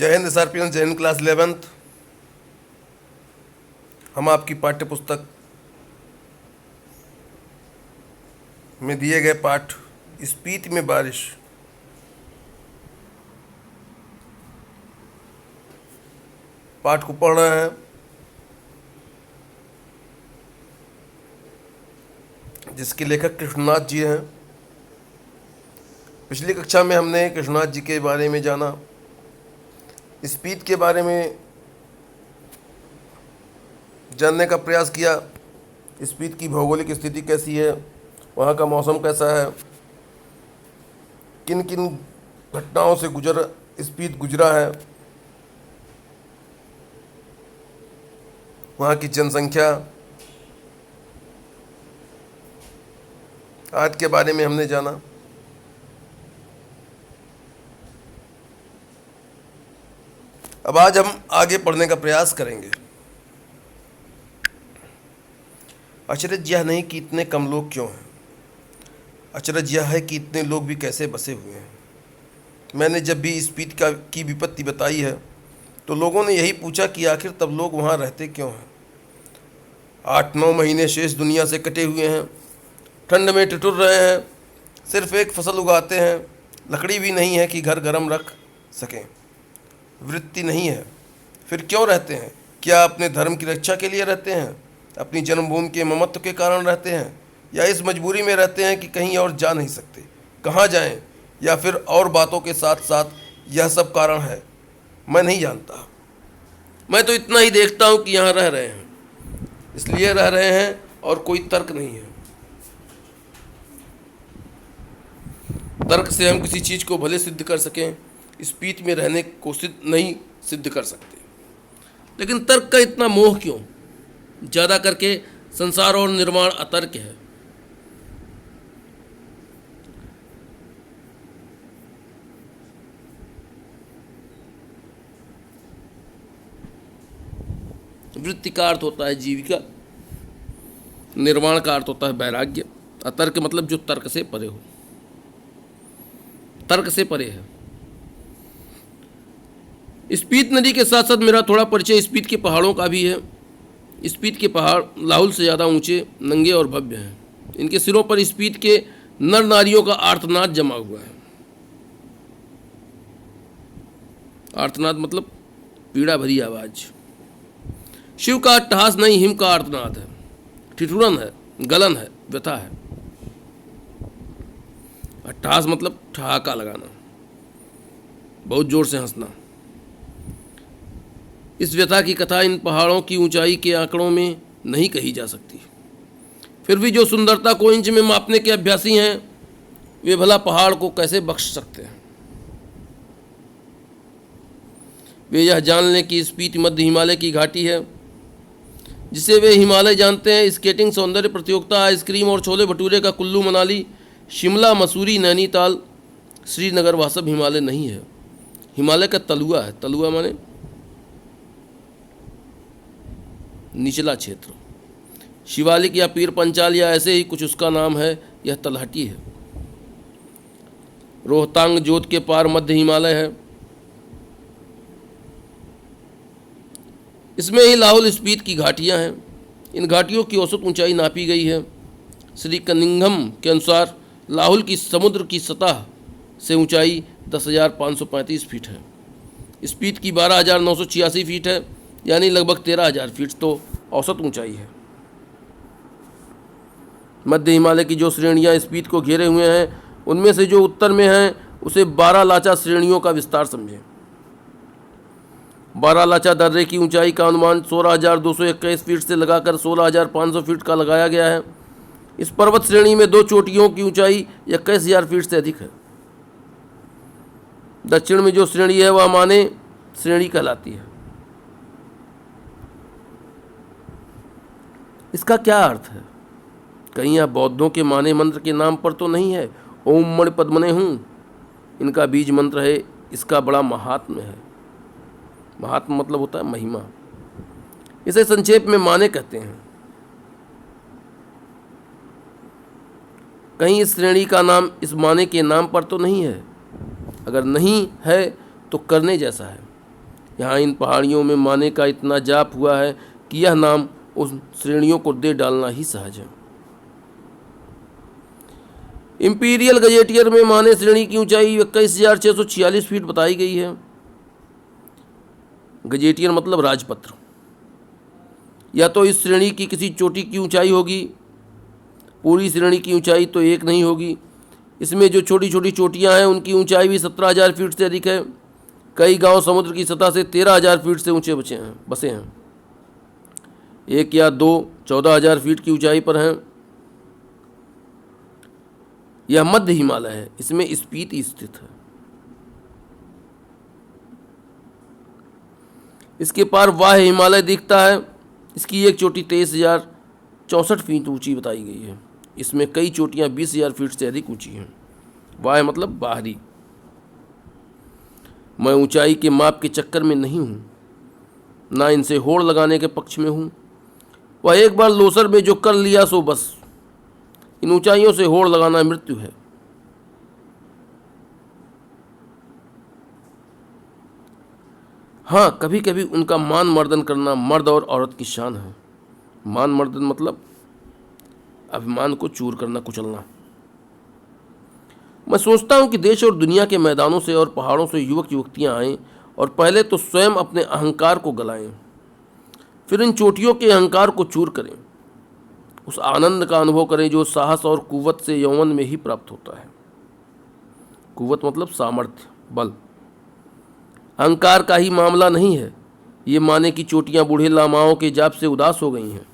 जय हिंद एसआरपीएन, जय Hind class 11th। हम आपकी पाठ्य पुस्तक में दिए गए पाठ स्पीति में बारिश पाठ को पढ़ रहे हैं, जिसके लेखक कृष्णनाथ जी हैं। पिछली कक्षा में हमने कृष्णनाथ जी के बारे में जाना, स्पीति के बारे में जानने का प्रयास किया। स्पीति की भौगोलिक स्थिति कैसी है, वहाँ का मौसम कैसा है, किन किन घटनाओं से स्पीति गुजरा है, वहाँ की जनसंख्या आदि के बारे में हमने जाना। अब आज हम आगे पढ़ने का प्रयास करेंगे। अचरज यह नहीं कि इतने कम लोग क्यों हैं, अचरज यह है कि इतने लोग भी कैसे बसे हुए हैं। मैंने जब भी स्पीति की विपत्ति बताई है तो लोगों ने यही पूछा कि आखिर तब लोग वहाँ रहते क्यों हैं। 8-9 महीने शेष दुनिया से कटे हुए हैं, ठंड में ठिठुर रहे हैं, सिर्फ एक फसल उगाते हैं, लकड़ी भी नहीं है कि घर गर्म रख सकें, वृत्ति नहीं है, फिर क्यों रहते हैं? क्या अपने धर्म की रक्षा के लिए रहते हैं, अपनी जन्मभूमि के ममत्व के कारण रहते हैं, या इस मजबूरी में रहते हैं कि कहीं और जा नहीं सकते, कहाँ जाएं, या फिर और बातों के साथ साथ यह सब कारण है? मैं नहीं जानता। मैं तो इतना ही देखता हूँ कि यहाँ रह रहे हैं, इसलिए रह रहे हैं और कोई तर्क नहीं है। तर्क से हम किसी चीज़ को भले सिद्ध कर सकें, स्पीति में रहने को नहीं सिद्ध कर सकते। लेकिन तर्क का इतना मोह क्यों? ज़्यादा करके संसार और निर्माण अतर्क है। वृत्ति का अर्थ होता है जीविका, निर्माण का अर्थ होता है वैराग्य। अतर्क मतलब जो तर्क से परे हो, तर्क से परे है। स्पीति नदी के साथ साथ मेरा थोड़ा परिचय स्पीति के पहाड़ों का भी है। स्पीति के पहाड़ लाहुल से ज़्यादा ऊंचे, नंगे और भव्य हैं। इनके सिरों पर स्पीति के नर नारियों का आर्तनाद जमा हुआ है। आर्तनाद मतलब पीड़ा भरी आवाज। शिव का अट्टहास नहीं, हिम का आर्तनाद है, ठिठुरन है, गलन है, व्यथा है। अट्टहास मतलब ठहाका लगाना, बहुत जोर से हंसना। इस व्यथा की कथा इन पहाड़ों की ऊंचाई के आंकड़ों में नहीं कही जा सकती। फिर भी जो सुंदरता को इंच में मापने के अभ्यासी हैं, वे भला पहाड़ को कैसे बख्श सकते हैं? वे यह जान लें कि स्पीति मध्य हिमालय की घाटी है, जिसे वे हिमालय जानते हैं। स्केटिंग, सौंदर्य प्रतियोगिता, आइसक्रीम और छोले भटूरे का कुल्लू मनाली, शिमला, मसूरी, नैनीताल, श्रीनगर वह सब हिमालय नहीं है। हिमालय का तलुआ है। तलुआ माने निचला क्षेत्र। शिवालिक या पीर पंचाल या ऐसे ही कुछ उसका नाम है। यह तलहटी है। रोहतांग जोत के पार मध्य हिमालय है। इसमें ही लाहुल स्पीति की घाटियां हैं। इन घाटियों की औसत ऊंचाई नापी गई है। श्री कनिंघम के अनुसार लाहुल की समुद्र की सतह से ऊंचाई 10,535 फीट है। स्पीति की 12,986 फीट है, यानी लगभग 13,000 फीट तो औसत ऊंचाई है। मध्य हिमालय की जो श्रेणियां स्पीति को घेरे हुए हैं, उनमें से जो उत्तर में हैं उसे 12 लाचा श्रेणियों का विस्तार समझें। 12 लाचा दर्रे की ऊंचाई का अनुमान 16,221 फीट से लगाकर 16,500 फीट का लगाया गया है। इस पर्वत श्रेणी में 2 चोटियों की ऊंचाई 21,000 फीट से अधिक है। दक्षिण में जो श्रेणी है वह माने श्रेणी कहलाती है। इसका क्या अर्थ है? कहीं यह बौद्धों के माने मंत्र के नाम पर तो नहीं है? ओम मणि पद्मने हूँ, इनका बीज मंत्र है। इसका बड़ा महात्म्य है। महात्म मतलब होता है महिमा। इसे संक्षेप में माने कहते हैं। कहीं इस श्रेणी का नाम इस माने के नाम पर तो नहीं है? अगर नहीं है तो करने जैसा है। यहाँ इन पहाड़ियों में माने का इतना जाप हुआ है कि यह नाम उस श्रेणियों को दे डालना ही सहज है। इंपीरियल गजेटियर में माने श्रेणी की ऊंचाई 21,646 फीट बताई गई है। गजेटियर मतलब राजपत्र। या तो इस श्रेणी की किसी चोटी की ऊंचाई होगी, पूरी श्रेणी की ऊंचाई तो एक नहीं होगी। इसमें जो छोटी छोटी चोटियां हैं उनकी ऊंचाई भी 17,000 फीट से अधिक है। कई गांव समुद्र की सतह से 13,000 फीट से ऊंचे बसे हैं। एक या दो 14,000 फीट की ऊंचाई पर हैं। यह मध्य हिमालय है, इसमें स्पीति स्थित है। इसके पार वाह्य हिमालय दिखता है। इसकी एक चोटी 23,064 फीट ऊंची बताई गई है। इसमें कई चोटियां 20,000 फीट से अधिक ऊंची हैं। वाह्य मतलब बाहरी। मैं ऊंचाई के माप के चक्कर में नहीं हूँ, ना इनसे होड़ लगाने के पक्ष में हूँ। वह एक बार लोसर में जो कर लिया सो बस। इन ऊंचाइयों से होड़ लगाना मृत्यु है। हाँ, कभी कभी उनका मान मर्दन करना मर्द और औरत की शान है। मान मर्दन मतलब अभिमान को चूर करना, कुचलना। मैं सोचता हूं कि देश और दुनिया के मैदानों से और पहाड़ों से युवक युवतियां आएं और पहले तो स्वयं अपने अहंकार को गलाएं, फिर इन चोटियों के अहंकार को चूर करें, उस आनंद का अनुभव करें जो साहस और कुव्वत से यौवन में ही प्राप्त होता है। कुव्वत मतलब सामर्थ्य, बल। अहंकार का ही मामला नहीं है। ये माने की चोटियां बूढ़े लामाओं के जाप से उदास हो गई हैं।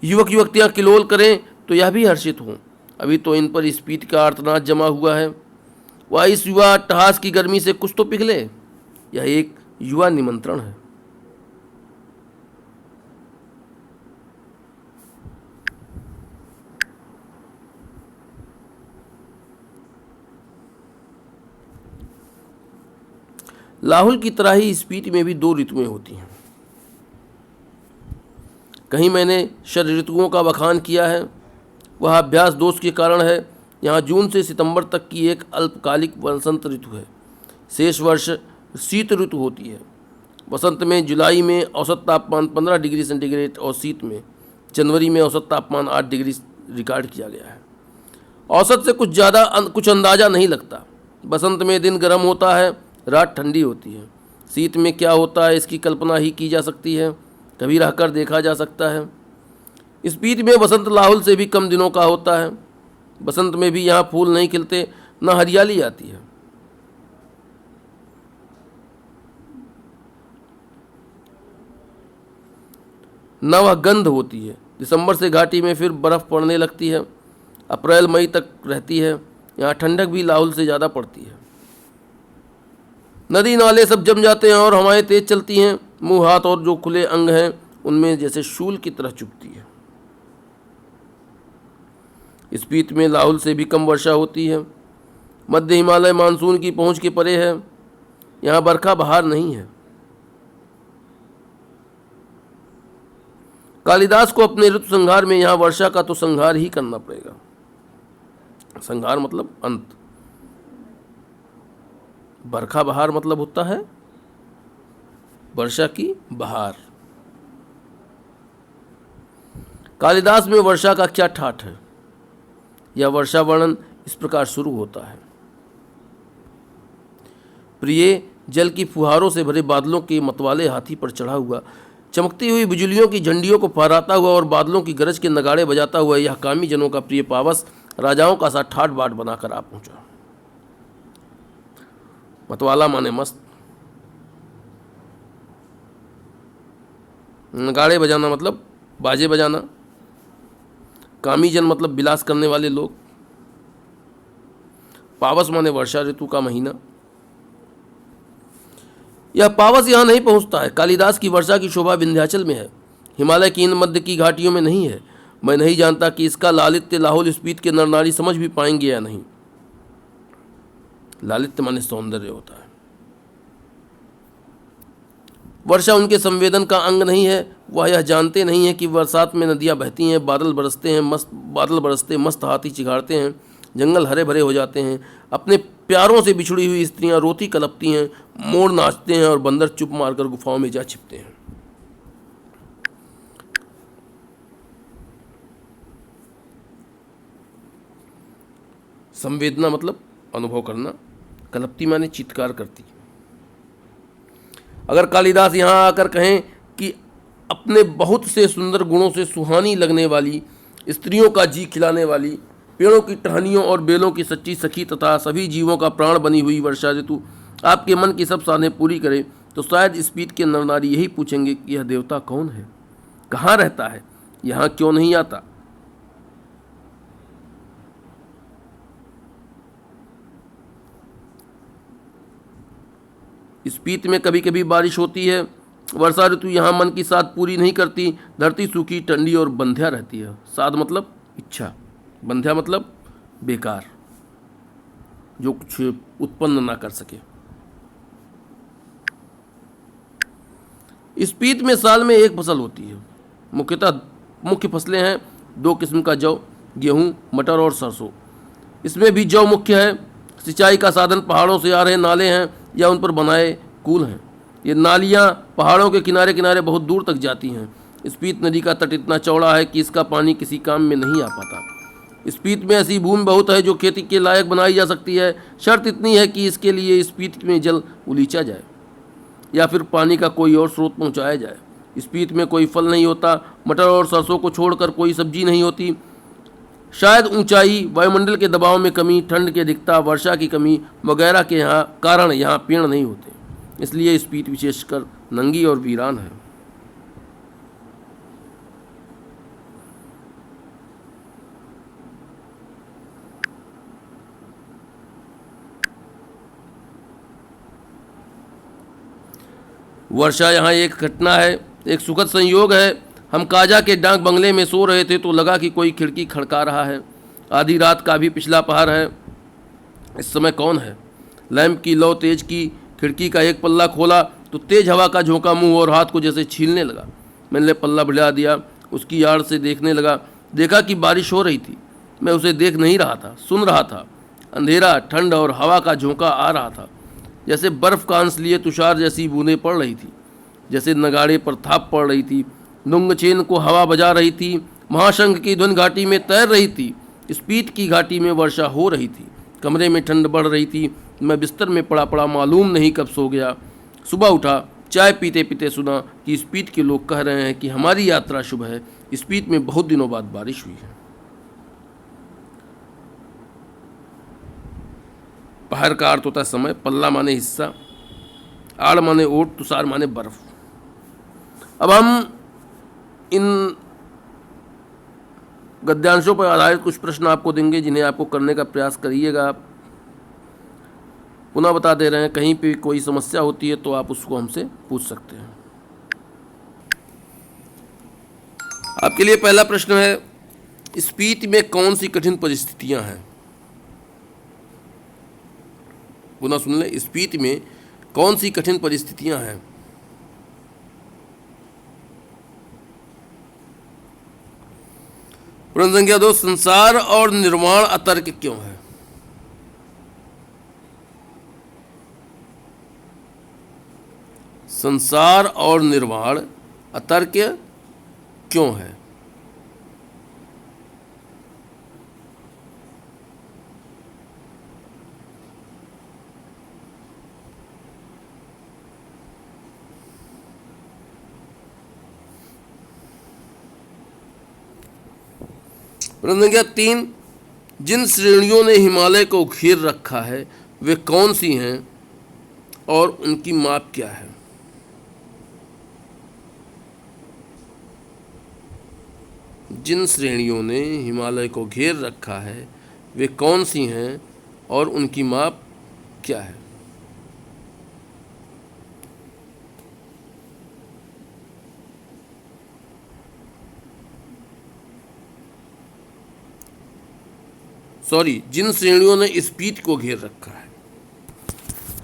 युवक युवतियां किलोल करें तो यह भी हर्षित हों। अभी तो इन पर स्पीति का आर्तनाद जमा हुआ है। वह इस युवा अट्टहास की गर्मी से कुछ तो पिघले। यह एक युवा निमंत्रण है। लाहुल की तरह ही स्पीति में भी 2 ऋतुएं होती हैं। कहीं मैंने शरद ऋतुओं का बखान किया है, वह अभ्यास दोष के कारण है। यहाँ जून से सितंबर तक की एक अल्पकालिक वसंत ऋतु है। शेष वर्ष शीत ऋतु होती है। वसंत में जुलाई में औसत तापमान 15 डिग्री सेंटीग्रेड और शीत में जनवरी में औसत तापमान 8 डिग्री रिकॉर्ड किया गया है। औसत से कुछ ज़्यादा कुछ अंदाज़ा नहीं लगता। बसंत में दिन गर्म होता है, रात ठंडी होती है। शीत में क्या होता है इसकी कल्पना ही की जा सकती है, कभी रहकर देखा जा सकता है। स्पीति में बसंत लाहुल से भी कम दिनों का होता है। बसंत में भी यहाँ फूल नहीं खिलते, न हरियाली आती है। न वह गंध होती है। दिसंबर से घाटी में फिर बर्फ़ पड़ने लगती है। अप्रैल मई तक रहती है। यहाँ ठंडक भी लाहुल से ज़्यादा पड़ती है। नदी नाले सब जम जाते हैं और हवाएं तेज चलती हैं। मुंह हाथ और जो खुले अंग हैं उनमें जैसे शूल की तरह चुभती है। स्पीति में लाहुल से भी कम वर्षा होती है। मध्य हिमालय मानसून की पहुंच के परे है। यहाँ बरखा बहार नहीं है। कालिदास को अपने ऋतु संहार में यहाँ वर्षा का तो संहार ही करना पड़ेगा। संहार मतलब अंत। बरखा बहार मतलब होता है वर्षा की बहार। कालिदास में वर्षा का क्या ठाठ है। यह वर्षा वर्णन इस प्रकार शुरू होता है। प्रिय, जल की फुहारों से भरे बादलों के मतवाले हाथी पर चढ़ा हुआ, चमकती हुई बिजलियों की झंडियों को फहराता हुआ और बादलों की गरज के नगाड़े बजाता हुआ यह कामी जनों का प्रिय पावस राजाओं का सा ठाट बाट बनाकर आ पहुंचा। मतवाला माने मस्त। नगाड़े बजाना मतलब बाजे बजाना। कामी जन मतलब विलास करने वाले लोग। पावस माने वर्षा ऋतु का महीना। यह पावस यहाँ नहीं पहुँचता है। कालिदास की वर्षा की शोभा विंध्याचल में है, हिमालय की इन मध्य की घाटियों में नहीं है। मैं नहीं जानता कि इसका लालित्य लाहौल स्पीति के नर नारी समझ भी पाएंगे या नहीं। लालित्य माने सौंदर्य होता है। वर्षा उनके संवेदन का अंग नहीं है। वह यह जानते नहीं है कि बरसात में नदियां बहती हैं, बादल बरसते मस्त हाथी चिघाड़ते हैं, जंगल हरे भरे हो जाते हैं। अपने प्यारों से बिछड़ी हुई स्त्रियां रोती कलपती हैं, मोर नाचते हैं और बंदर चुप मारकर गुफाओं में जा छिपते हैं। संवेदना मतलब अनुभव करना, कलपती माने चित्कार करती। अगर कालिदास यहाँ आकर कहें कि अपने बहुत से सुंदर गुणों से सुहानी लगने वाली, स्त्रियों का जी खिलाने वाली, पेड़ों की टहनियों और बेलों की सच्ची सखी तथा सभी जीवों का प्राण बनी हुई वर्षा ऋतु आपके मन की सब साधनें पूरी करे, तो शायद स्पीत के नर नारी यही पूछेंगे कि यह देवता कौन है, कहाँ रहता है, यहाँ क्यों नहीं आता। स्पीत में कभी कभी बारिश होती है। वर्षा ऋतु यहाँ मन की साध पूरी नहीं करती। धरती सूखी, ठंडी और बंध्या रहती है। साध मतलब इच्छा, बंध्या मतलब बेकार, जो कुछ उत्पन्न ना कर सके। स्पीत में साल में एक फसल होती है। मुख्यतः मुख्य फसलें हैं 2 किस्म का जौ, गेहूं, मटर और सरसों। इसमें भी जौ मुख्य है। सिंचाई का साधन पहाड़ों से आ रहे नाले हैं या उन पर बनाए कुल हैं। ये नालियाँ पहाड़ों के किनारे किनारे बहुत दूर तक जाती हैं। स्पीत नदी का तट इतना चौड़ा है कि इसका पानी किसी काम में नहीं आ पाता। स्पीत में ऐसी भूमि बहुत है जो खेती के लायक बनाई जा सकती है। शर्त इतनी है कि इसके लिए स्पीत में जल उलीचा जाए या फिर पानी का कोई और स्रोत पहुंचाया जाए। स्पीत में कोई फल नहीं होता। मटर और सरसों को छोड़कर कोई सब्जी नहीं होती। शायद ऊंचाई, वायुमंडल के दबाव में कमी, ठंड की अधिकता, वर्षा की कमी वगैरह के कारण यहाँ पेड़ नहीं होते, इसलिए स्पीत विशेषकर नंगी और वीरान है। वर्षा यहाँ एक घटना है, एक सुखद संयोग है। हम काजा के डाक बंगले में सो रहे थे तो लगा कि कोई खिड़की खड़का रहा है। आधी रात का भी पिछला पहर है। इस समय कौन है? लैंप की लौ तेज की। खिड़की का एक पल्ला खोला तो तेज हवा का झोंका मुंह और हाथ को जैसे छीलने लगा। मैंने पल्ला बढ़ा दिया, उसकी आड़ से देखने लगा। देखा कि बारिश हो रही थी। मैं उसे देख नहीं रहा था, सुन रहा था। अंधेरा, ठंड और हवा का झोंका आ रहा था। जैसे बर्फ का अंश लिए तुषार जैसी बूंदें पड़ रही थी, जैसे नगाड़े पर थाप पड़ रही थी। नुंगचेन को हवा बजा रही थी। महाशंख की धुन घाटी में तैर रही थी। स्पीत की घाटी में वर्षा हो रही थी। कमरे में ठंड बढ़ रही थी। मैं बिस्तर में पड़ा पड़ा मालूम नहीं कब सो गया। सुबह उठा, चाय पीते पीते सुना कि स्पीत के लोग कह रहे हैं कि हमारी यात्रा शुभ है। स्पीत में बहुत दिनों बाद बारिश हुई है। पहर का अर्थ होता है समय, पल्ला माने हिस्सा, आड़ माने ओट, तुषार माने बर्फ। अब हम इन गद्यांशों पर आधारित कुछ प्रश्न आपको देंगे जिन्हें आपको करने का प्रयास करिएगा। पुनः बता दे रहे हैं, कहीं पे कोई समस्या होती है तो आप उसको हमसे पूछ सकते हैं। आपके लिए पहला प्रश्न है, स्पीत में कौन सी कठिन परिस्थितियां हैं? पुनः सुन लें, स्पीत में कौन सी कठिन परिस्थितियां हैं? प्रश्न संख्या 2, संसार और निर्वाण अतर्क क्यों है? संसार और निर्वाण अतर्क क्यों है? प्रश्न संख्या 3, जिन श्रेणियों ने हिमालय को घेर रखा है वे कौन सी हैं और उनकी माप क्या है? जिन श्रेणियों ने हिमालय को घेर रखा है वे कौन सी हैं और उनकी माप क्या है? जिन श्रेणियों ने स्पीत को घेर रखा है।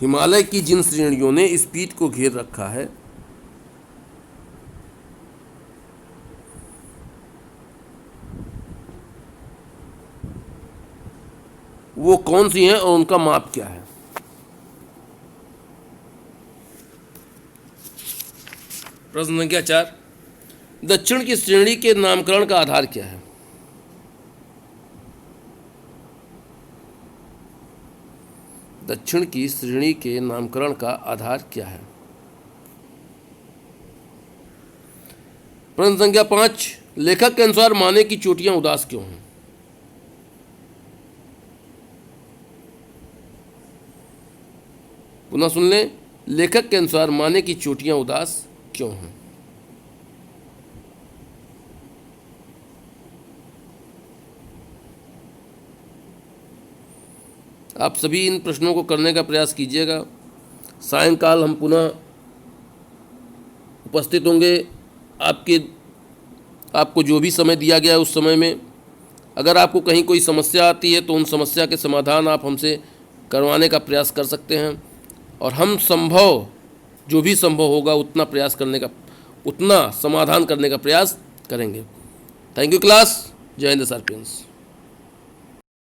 हिमालय की जिन श्रेणियों ने स्पीत को घेर रखा है वो कौन सी हैं और उनका माप क्या है। प्रश्न संख्या 4, दक्षिण की श्रेणी के नामकरण का आधार क्या है। दक्षिण की श्रेणी के नामकरण का आधार क्या है। प्रश्न संख्या 5, लेखक के अनुसार माने की चोटियां उदास क्यों हैं। पुनः सुन लें, लेखक के अनुसार माने की चोटियां उदास क्यों हैं। आप सभी इन प्रश्नों को करने का प्रयास कीजिएगा। सायंकाल हम पुनः उपस्थित होंगे आपको जो भी समय दिया गया है उस समय में। अगर आपको कहीं कोई समस्या आती है तो उन समस्या के समाधान आप हमसे करवाने का प्रयास कर सकते हैं और हम जो भी संभव होगा उतना समाधान करने का प्रयास करेंगे। Thank you class. जय हिंद सार्पियंस।